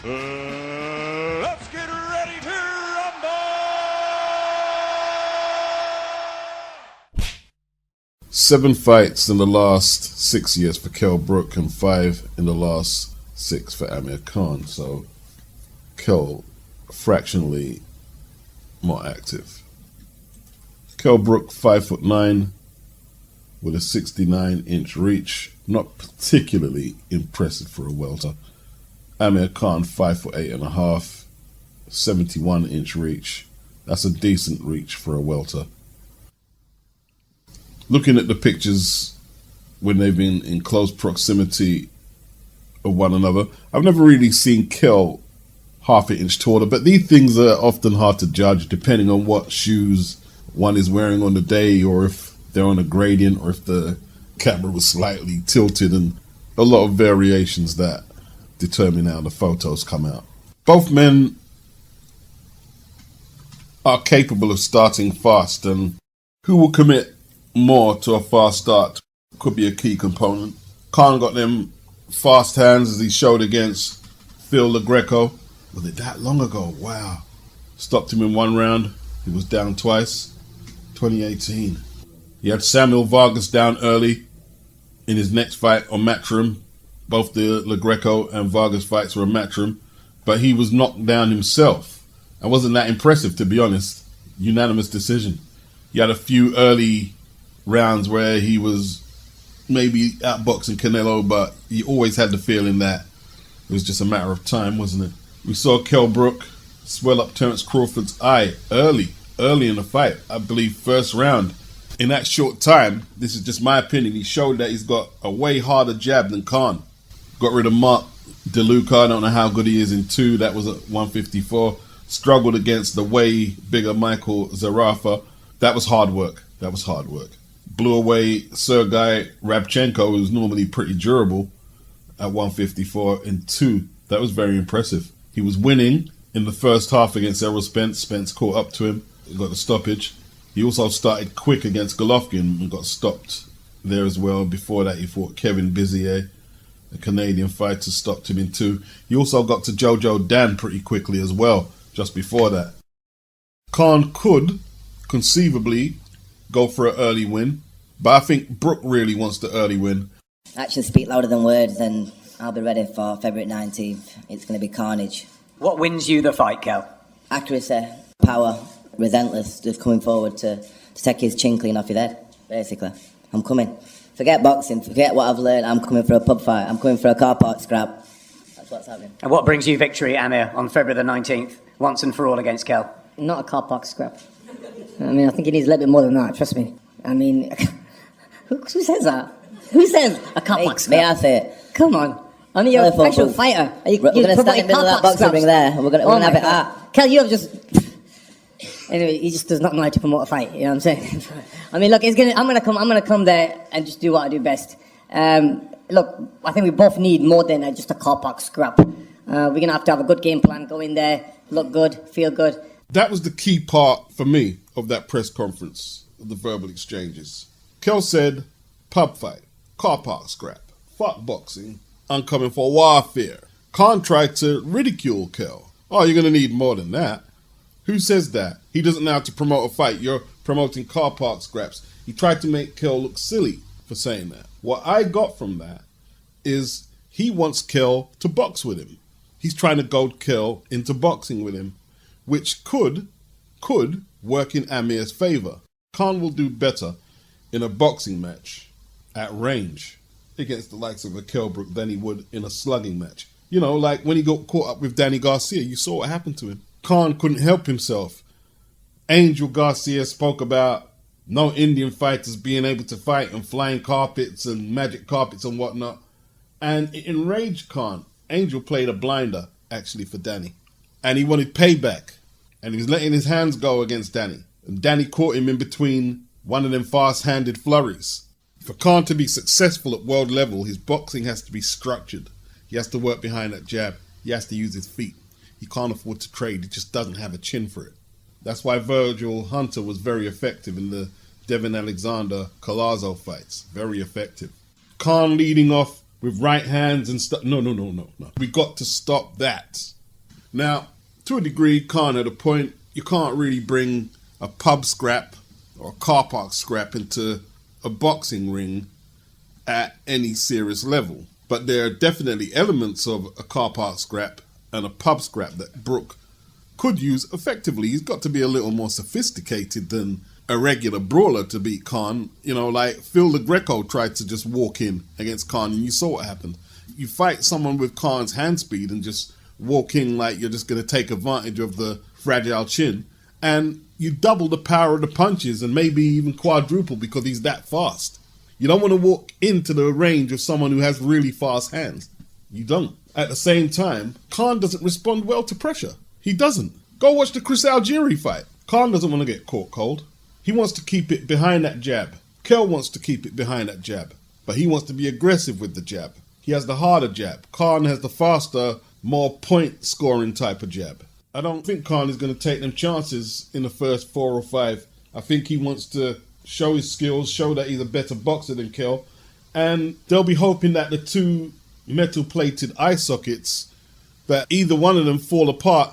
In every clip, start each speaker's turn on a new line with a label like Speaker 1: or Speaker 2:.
Speaker 1: Let's get ready to rumble!
Speaker 2: 7 fights in the last 6 years for Kell Brook and 5 in the last 6 for Amir Khan. So Kell fractionally more active. Kell Brook 5'9" with a 69-inch reach, not particularly impressive for a welter. Amir Khan 5'8.5", 71-inch reach. That's a decent reach for a welter. Looking at the pictures when they've been in close proximity of one another, I've never really seen Kell half an inch taller, but these things are often hard to judge depending on what shoes one is wearing on the day, or if they're on a gradient, or if the camera was slightly tilted, and a lot of variations that determine how the photos come out. Both men are capable of starting fast, and who will commit more to a fast start could be a key component. Khan got them fast hands as he showed against Phil LaGreco. Was it that long ago? Wow. Stopped him in 1 round. He was down twice. 2018. He had Samuel Vargas down early in his next fight on Matchroom. Both the LaGreco and Vargas fights were on Matchroom, but he was knocked down himself. And wasn't that impressive, to be honest. Unanimous decision. He had a few early rounds where he was maybe outboxing Canelo, but he always had the feeling that it was just a matter of time, wasn't it? We saw Kell Brook swell up Terence Crawford's eye early in the fight. I believe first round. In that short time, this is just my opinion, he showed that he's got a way harder jab than Khan. Got rid of Mark DeLuca. I don't know how good he is in 2. That was at 154. Struggled against the way bigger Michael Zarafa. That was hard work. Blew away Sergei Rabchenko, who's normally pretty durable, at 154 in 2. That was very impressive. He was winning in the first half against Errol Spence. Spence caught up to him, got the stoppage. He also started quick against Golovkin and got stopped there as well. Before that, he fought Kevin Bizier, a Canadian fighter, stopped him in 2. He also got to Jojo Dan pretty quickly as well, just before that. Khan could conceivably go for an early win, but I think Brook really wants the early win.
Speaker 3: Actions speak louder than words, and I'll be ready for February 19th. It's going to be carnage.
Speaker 4: What wins you the fight, Kell?
Speaker 3: Accuracy, power, relentless, just coming forward to take his chin clean off your head, basically. I'm coming. Forget boxing, forget what I've learned. I'm coming for a pub fight. I'm coming for a car park scrap. That's what's happening.
Speaker 4: And what brings you victory, Amir, on February the 19th, once and for all against Kell?
Speaker 5: Not a car park scrap. I mean, I think he needs a little bit more than that, trust me. I mean, who says that? Who says a car park scrap?
Speaker 3: May I say it?
Speaker 5: Come on. I mean, you're a professional fighter.
Speaker 3: We're going to stand in the middle of that boxing ring there. We're going to have it at.
Speaker 5: Kell, you have just... Anyway, he just does not know how to promote a fight, you know what I'm saying? I mean, look, I'm gonna come there and just do what I do best. Look, I think we both need more than just a car park scrap. We're gonna have to have a good game plan, go in there, look good, feel good.
Speaker 2: That was the key part for me of that press conference, of the verbal exchanges. Kell said, pub fight, car park scrap, fuck boxing, I'm coming for warfare. Khan tried to ridicule Kell. Oh, you're gonna need more than that. Who says that? He doesn't know how to promote a fight. You're promoting car park scraps. He tried to make Kell look silly for saying that. What I got from that is he wants Kell to box with him. He's trying to goad Kell into boxing with him, which could work in Amir's favor. Khan will do better in a boxing match at range against the likes of a Kell Brook than he would in a slugging match. You know, like when he got caught up with Danny Garcia, you saw what happened to him. Khan couldn't help himself. Angel Garcia spoke about no Indian fighters being able to fight on flying carpets and magic carpets and whatnot. And it enraged Khan. Angel played a blinder, actually, for Danny. And he wanted payback. And he was letting his hands go against Danny. And Danny caught him in between one of them fast-handed flurries. For Khan to be successful at world level, his boxing has to be structured. He has to work behind that jab. He has to use his feet. He can't afford to trade. He just doesn't have a chin for it. That's why Virgil Hunter was very effective in the Devin Alexander-Collazo fights. Very effective. Khan leading off with right hands and stuff. No. We got to stop that. Now, to a degree, Khan had a point. You can't really bring a pub scrap or a car park scrap into a boxing ring at any serious level. But there are definitely elements of a car park scrap and a pub scrap that Brook could use effectively. He's got to be a little more sophisticated than a regular brawler to beat Khan. You know, like Phil the Greco tried to just walk in against Khan and you saw what happened. You fight someone with Khan's hand speed and just walk in like you're just going to take advantage of the fragile chin, and you double the power of the punches and maybe even quadruple because he's that fast. You don't want to walk into the range of someone who has really fast hands. You don't. At the same time, Khan doesn't respond well to pressure. He doesn't. Go watch the Chris Algieri fight. Khan doesn't want to get caught cold. He wants to keep it behind that jab. Kell wants to keep it behind that jab, but he wants to be aggressive with the jab. He has the harder jab. Khan has the faster, more point scoring type of jab. I don't think Khan is going to take them chances in the first 4 or 5. I think he wants to show his skills, show that he's a better boxer than Kell, and they'll be hoping that the 2 metal-plated eye sockets, that either one of them fall apart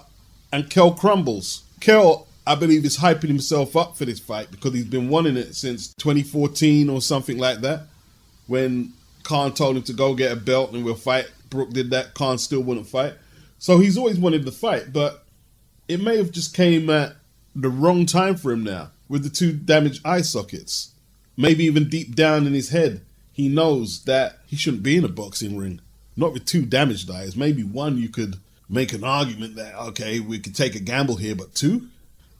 Speaker 2: and Kell crumbles. Kell, I believe, is hyping himself up for this fight because he's been wanting it since 2014 or something like that, when Khan told him to go get a belt and we'll fight. Brook did that. Khan still wouldn't fight. So he's always wanted the fight, but it may have just came at the wrong time for him now with the 2 damaged eye sockets. Maybe even deep down in his head, he knows that he shouldn't be in a boxing ring. Not with 2 damaged eyes. Maybe 1 you could make an argument that, okay, we could take a gamble here, but 2?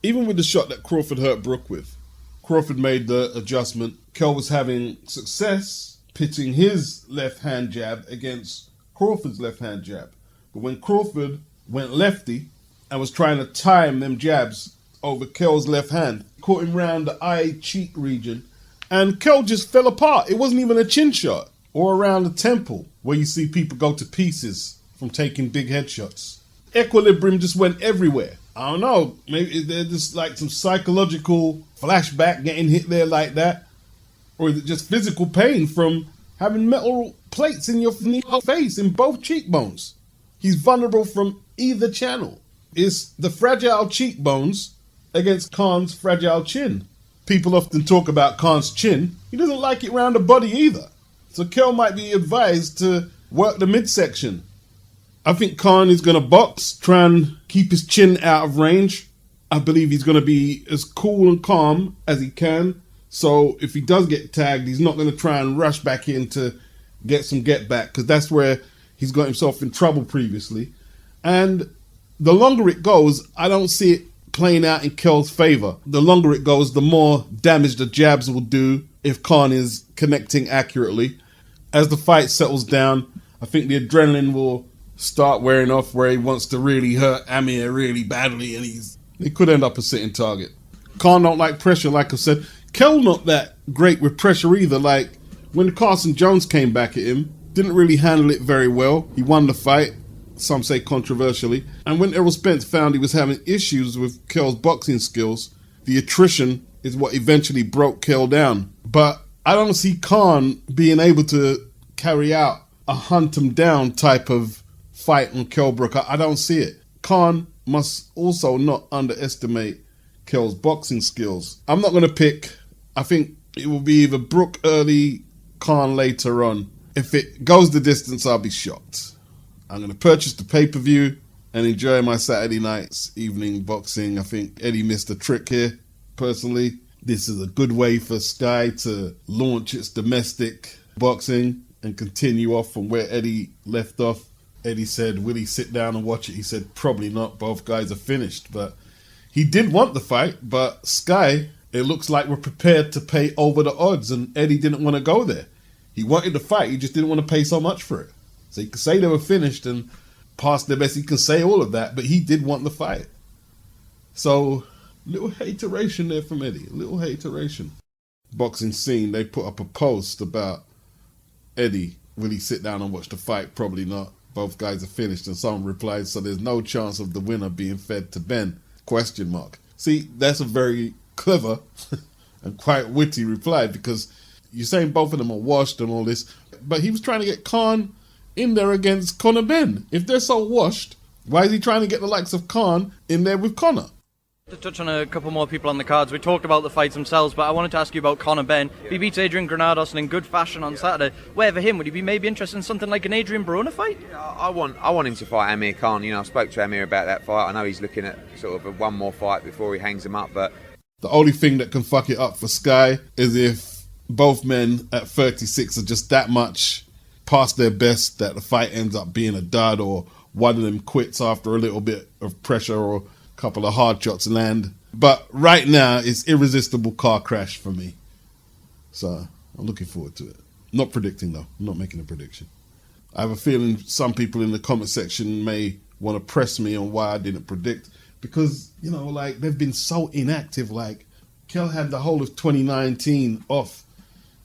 Speaker 2: Even with the shot that Crawford hurt Brook with, Crawford made the adjustment. Kell was having success pitching his left-hand jab against Crawford's left-hand jab. But when Crawford went lefty and was trying to time them jabs over Kell's left hand, caught him round the eye cheek region, and Kell just fell apart. It wasn't even a chin shot or around the temple where you see people go to pieces from taking big headshots. Equilibrium just went everywhere. I don't know, maybe there's just like some psychological flashback getting hit there like that, or is it just physical pain from having metal plates in your face, in both cheekbones? He's vulnerable from either channel. It's the fragile cheekbones against Khan's fragile chin. People often talk about Khan's chin. He doesn't like it round the body either. So Kell might be advised to work the midsection. I think Khan is going to box, try and keep his chin out of range. I believe he's going to be as cool and calm as he can. So if he does get tagged, he's not going to try and rush back in to get some get back, because that's where he's got himself in trouble previously. And the longer it goes, I don't see it playing out in Kell's favor. The longer it goes, the more damage the jabs will do if Khan is connecting accurately. As the fight settles down, I think the adrenaline will start wearing off where he wants to really hurt Amir really badly, and he could end up a sitting target. Khan don't like pressure, like I said. Kell not that great with pressure either. Like when Carson Jones came back at him, didn't really handle it very well. He won the fight, some say controversially. And when Errol Spence found he was having issues with Kell's boxing skills, the attrition is what eventually broke Kell down. But I don't see Khan being able to carry out a hunt him down type of fight on Kell Brook. I don't see it. Khan must also not underestimate Kell's boxing skills. I'm not going to pick. I think it will be either Brook early, Khan later on. If it goes the distance, I'll be shocked. I'm going to purchase the pay-per-view and enjoy my Saturday night's evening boxing. I think Eddie missed a trick here, personally. This is a good way for Sky to launch its domestic boxing and continue off from where Eddie left off. Eddie said, will he sit down and watch it? He said, probably not. Both guys are finished. But he did want the fight, but Sky, it looks like we're prepared to pay over the odds, and Eddie didn't want to go there. He wanted the fight, he just didn't want to pay so much for it. So he could say they were finished and past their best. He can say all of that, but he did want the fight. So, little hateration there from Eddie, little hateration. Boxing Scene, they put up a post about Eddie, will he sit down and watch the fight? Probably not. Both guys are finished, and someone replied, so there's no chance of the winner being fed to Ben? ? See, that's a very clever and quite witty reply, because you're saying both of them are washed and all this. but he was trying to get Khan in there against Conor Benn. If they're so washed, why is he trying to get the likes of Khan in there with Conor?
Speaker 6: To touch on a couple more people on the cards, we talked about the fights themselves, but I wanted to ask you about Conor Benn. He beats Adrian Granados and in good fashion on Saturday. Where for him, would you be maybe interested in something like an Adrian Broner fight?
Speaker 7: I want him to fight Amir Khan. You know, I spoke to Amir about that fight. I know he's looking at sort of one more fight before he hangs him up, but
Speaker 2: the only thing that can fuck it up for Sky is if both men at 36 are just that much past their best that the fight ends up being a dud, or one of them quits after a little bit of pressure or a couple of hard shots land. But right now, it's irresistible car crash for me. So I'm looking forward to it. Not predicting, though. I'm not making a prediction. I have a feeling some people in the comment section may want to press me on why I didn't predict. Because, you know, like, they've been so inactive. Like, Kel had the whole of 2019 off.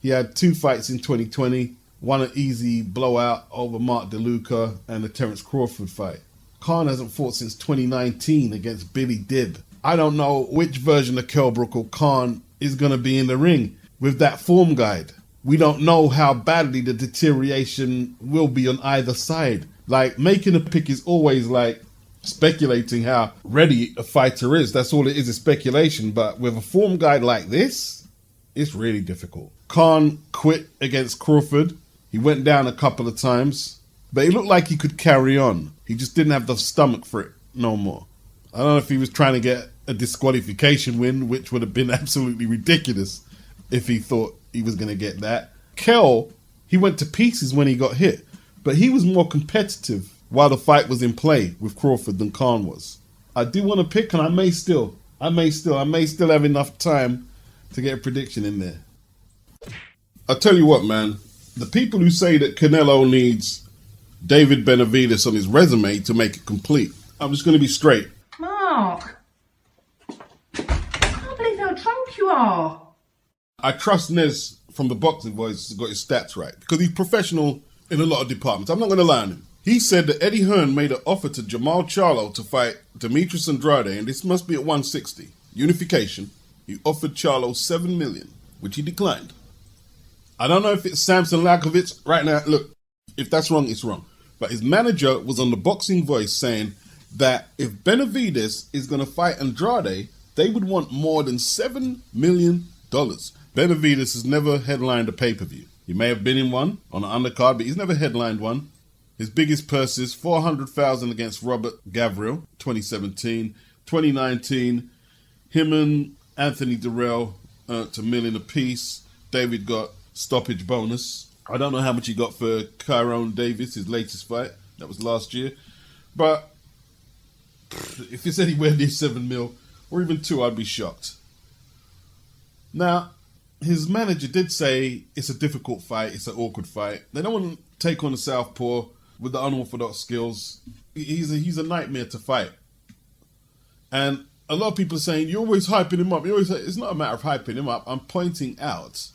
Speaker 2: He had 2 fights in 2020. One an easy blowout over Mark DeLuca and the Terence Crawford fight. Khan hasn't fought since 2019 against Billy Dibb. I don't know which version of Kell Brook or Khan is going to be in the ring with that form guide. We don't know how badly the deterioration will be on either side. Like, making a pick is always like speculating how ready a fighter is. That's all it is speculation. But with a form guide like this, it's really difficult. Khan quit against Crawford. He went down a couple of times, but he looked like he could carry on. He just didn't have the stomach for it no more. I don't know if he was trying to get a disqualification win, which would have been absolutely ridiculous if he thought he was going to get that. Kell, he went to pieces when he got hit, but he was more competitive while the fight was in play with Crawford than Khan was. I do want to pick, and I may still have enough time to get a prediction in there. I'll tell you what, man. The people who say that Canelo needs David Benavidez on his resume to make it complete, I'm just going to be straight.
Speaker 8: Mark, I can't believe how drunk you are.
Speaker 2: I trust Nez from the Boxing Voice has got his stats right, because he's professional in a lot of departments. I'm not going to lie on him. He said that Eddie Hearn made an offer to Jamal Charlo to fight Demetrius Andrade, and this must be at 160. Unification. He offered Charlo $7 million, which he declined. I don't know if it's Samson Lakovich right now. Look, if that's wrong, it's wrong. But his manager was on the Boxing Voice saying that if Benavidez is going to fight Andrade, they would want more than $7 million. Benavidez has never headlined a pay-per-view. He may have been in one on an undercard, but he's never headlined one. His biggest purses, $400,000 against Robert Gavril, 2017. 2019, him and Anthony Durrell earned $1 million apiece. David got stoppage bonus. I don't know how much he got for Tyrone Davis, his latest fight. That was last year. But if it's anywhere near $7 million or even $2 million, I'd be shocked. Now, his manager did say it's a difficult fight, it's an awkward fight. They don't want to take on a southpaw with the unorthodox skills. He's a nightmare to fight. And a lot of people are saying, you're always hyping him up. It's not a matter of hyping him up. I'm pointing out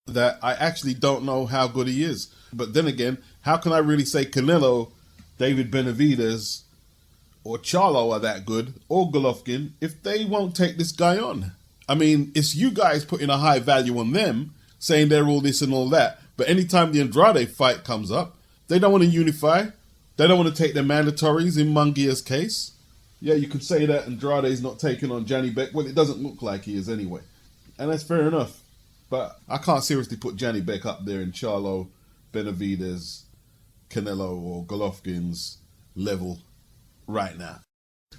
Speaker 2: that I actually don't know how good he is. But then again, how can I really say Canelo, David Benavidez, or Charlo are that good, or Golovkin, if they won't take this guy on? I mean, it's you guys putting a high value on them, saying they're all this and all that. But anytime the Andrade fight comes up, they don't want to unify. They don't want to take their mandatories in Munguia's case. Yeah, you can say that Andrade's not taking on Johnny Beck. Well, it doesn't look like he is anyway. And that's fair enough. But I can't seriously put Johnny Beck up there in Charlo, Benavidez, Canelo, or Golovkin's level right now.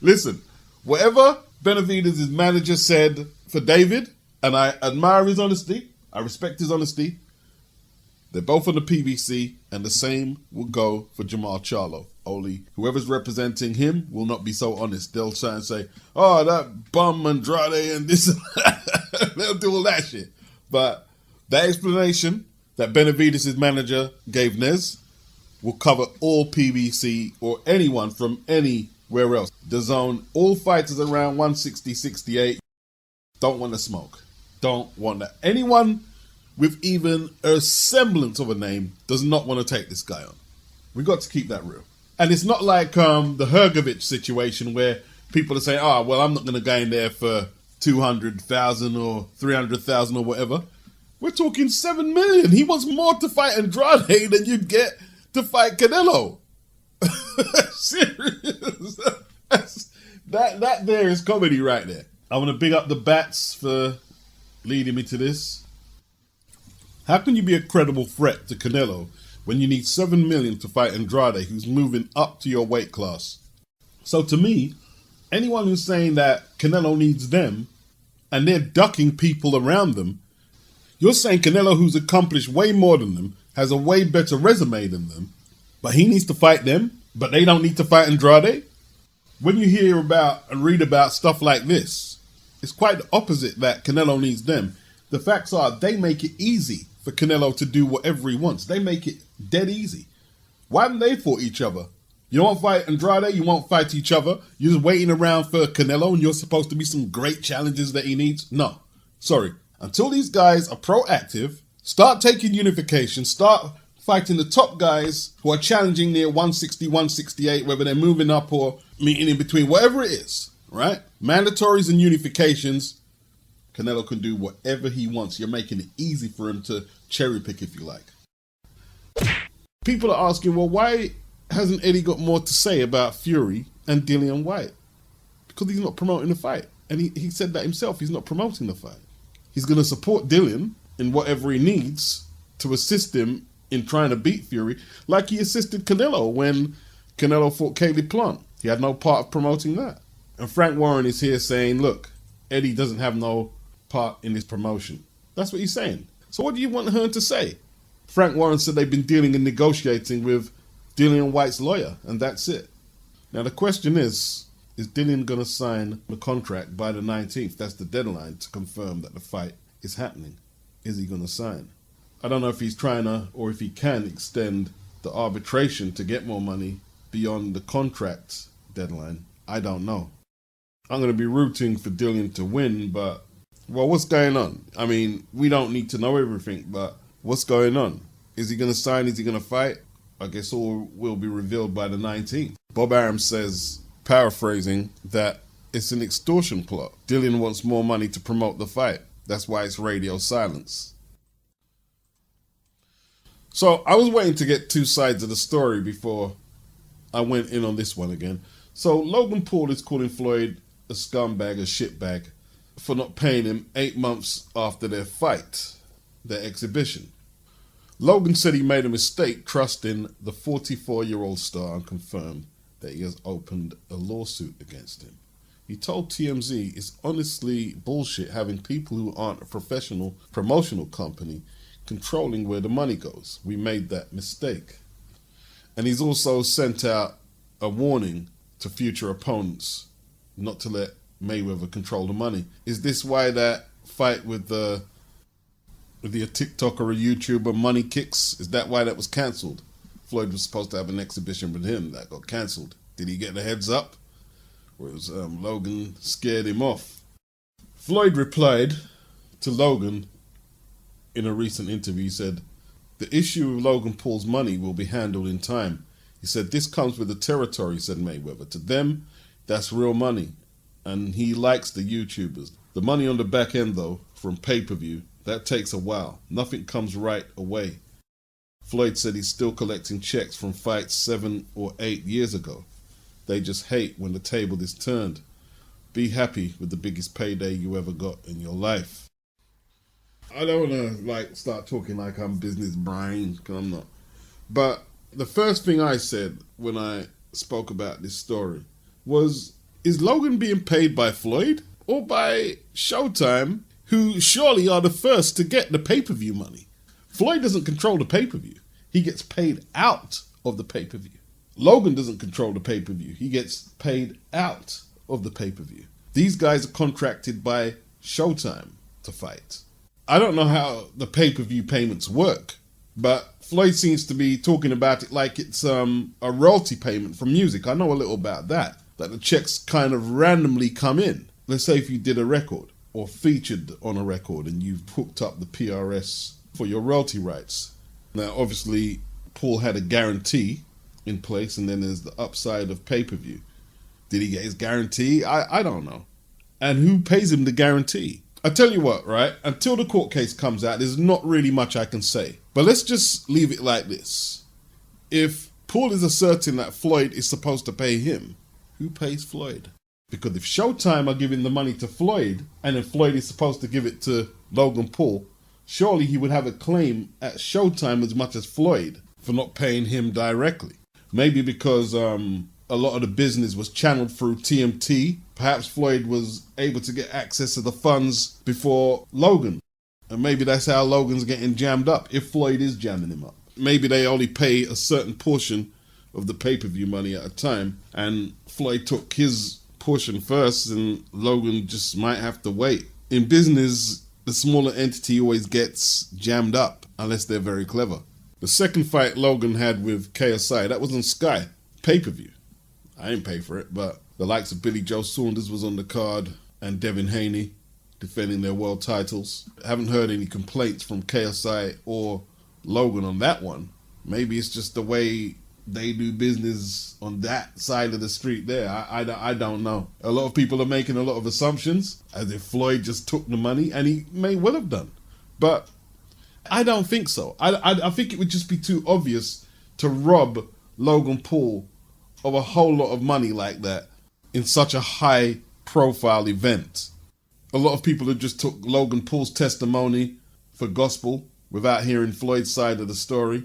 Speaker 2: Listen, whatever Benavidez's manager said for David, and I admire his honesty, I respect his honesty, they're both on the PBC, and the same will go for Jamal Charlo. Only whoever's representing him will not be so honest. They'll try and say, oh, that bum Andrade and this and that. They'll do all that shit. But that explanation that Benavidez's manager gave Nez will cover all PBC or anyone from anywhere else. The zone, all fighters around 160, 68 don't want to smoke. Don't want that. Anyone with even a semblance of a name does not want to take this guy on. We got to keep that real. And it's not like the Hrgovic situation where people are saying, well, I'm not going to go in there for 200,000 or 300,000 or whatever. We're talking 7 million. He wants more to fight Andrade than you'd get to fight Canelo. Serious. That there is comedy right there. I want to big up the Bats for leading me to this. How can you be a credible threat to Canelo when you need 7 million to fight Andrade, who's moving up to your weight class? So to me, anyone who's saying that Canelo needs them and they're ducking people around them, you're saying Canelo, who's accomplished way more than them, has a way better resume than them, but he needs to fight them, but they don't need to fight Andrade? When you hear about and read about stuff like this, it's quite the opposite, that Canelo needs them. The facts are they make it easy for Canelo to do whatever he wants. They make it dead easy. Why haven't they fought each other? You don't fight Andrade, you won't fight each other. You're just waiting around for Canelo and you're supposed to be some great challenges that he needs? No. Sorry. Until these guys are proactive, start taking unification, start fighting the top guys who are challenging near 160, 168, whether they're moving up or meeting in between, whatever it is, right? Mandatories and unifications, Canelo can do whatever he wants. You're making it easy for him to cherry pick, if you like. People are asking, well, why hasn't Eddie got more to say about Fury and Dillian White? Because he's not promoting the fight. And he said that himself, he's not promoting the fight. He's going to support Dillian in whatever he needs to assist him in trying to beat Fury, like he assisted Canelo when Canelo fought Caleb Plant. He had no part of promoting that. And Frank Warren is here saying, look, Eddie doesn't have no part in this promotion. That's what he's saying. So what do you want her to say? Frank Warren said they've been dealing and negotiating with Dillian White's lawyer, and that's it. Now the question is Dillian going to sign the contract by the 19th? That's the deadline to confirm that the fight is happening. Is he going to sign? I don't know if he's trying to, or if he can extend the arbitration to get more money beyond the contract deadline. I don't know. I'm going to be rooting for Dillian to win, but, well, what's going on? I mean, we don't need to know everything, but what's going on? Is he going to sign? Is he going to fight? I guess all will be revealed by the 19th. Bob Arum says, paraphrasing, that it's an extortion plot. Dillian wants more money to promote the fight. That's why it's radio silence. So I was waiting to get two sides of the story before I went in on this one again. So Logan Paul is calling Floyd a scumbag, a shitbag, for not paying him 8 months after their fight, their exhibition. Logan said he made a mistake trusting the 44-year-old star and confirmed that he has opened a lawsuit against him. He told TMZ it's honestly bullshit having people who aren't a professional promotional company controlling where the money goes. We made that mistake. And he's also sent out a warning to future opponents not to let Mayweather control the money. Is this why that fight with a TikTok or a YouTuber, Money Kicks, is that why that was cancelled? Floyd was supposed to have an exhibition with him that got cancelled. Did he get the heads up? Or was Logan scared him off? Floyd replied to Logan in a recent interview. He said, the issue of Logan Paul's money will be handled in time. He said, this comes with the territory, said Mayweather. To them, that's real money. And he likes the YouTubers. The money on the back end, though, from pay-per-view, that takes a while. Nothing comes right away. Floyd said he's still collecting checks from fights 7 or 8 years ago. They just hate when the table is turned. Be happy with the biggest payday you ever got in your life. I don't want to start talking like I'm business brain, because I'm not. But the first thing I said when I spoke about this story was, is Logan being paid by Floyd or by Showtime, who surely are the first to get the pay-per-view money? Floyd doesn't control the pay-per-view. He gets paid out of the pay-per-view. Logan doesn't control the pay-per-view. He gets paid out of the pay-per-view. These guys are contracted by Showtime to fight. I don't know how the pay-per-view payments work, but Floyd seems to be talking about it like it's a royalty payment from music. I know a little about that the checks kind of randomly come in. Let's say if you did a record or featured on a record and you've hooked up the PRS for your royalty rights. Now, obviously, Paul had a guarantee in place, and then there's the upside of pay-per-view. Did he get his guarantee? I don't know. And who pays him the guarantee? I tell you what, right? Until the court case comes out, there's not really much I can say. But let's just leave it like this. If Paul is asserting that Floyd is supposed to pay him, who pays Floyd? Because if Showtime are giving the money to Floyd, and then Floyd is supposed to give it to Logan Paul, surely he would have a claim at Showtime as much as Floyd for not paying him directly. Maybe because a lot of the business was channeled through TMT. Perhaps Floyd was able to get access to the funds before Logan. And maybe that's how Logan's getting jammed up, if Floyd is jamming him up. Maybe they only pay a certain portion of the pay-per-view money at a time, and Floyd took his portion first, and Logan just might have to wait. In business, the smaller entity always gets jammed up, unless they're very clever. The second fight Logan had with KSI, that was on Sky, pay-per-view. I didn't pay for it, but the likes of Billy Joe Saunders was on the card, and Devin Haney defending their world titles. I haven't heard any complaints from KSI or Logan on that one. Maybe it's just the way they do business on that side of the street there. I don't know. A lot of people are making a lot of assumptions, as if Floyd just took the money, and he may well have done. But I don't think so. I think it would just be too obvious to rob Logan Paul of a whole lot of money like that in such a high-profile event. A lot of people have just took Logan Paul's testimony for gospel without hearing Floyd's side of the story.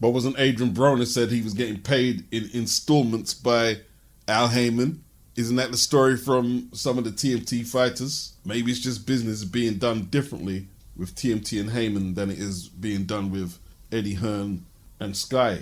Speaker 2: But wasn't Adrian Broner said he was getting paid in installments by Al Heyman? Isn't that the story from some of the TMT fighters? Maybe it's just business being done differently with TMT and Heyman than it is being done with Eddie Hearn and Sky.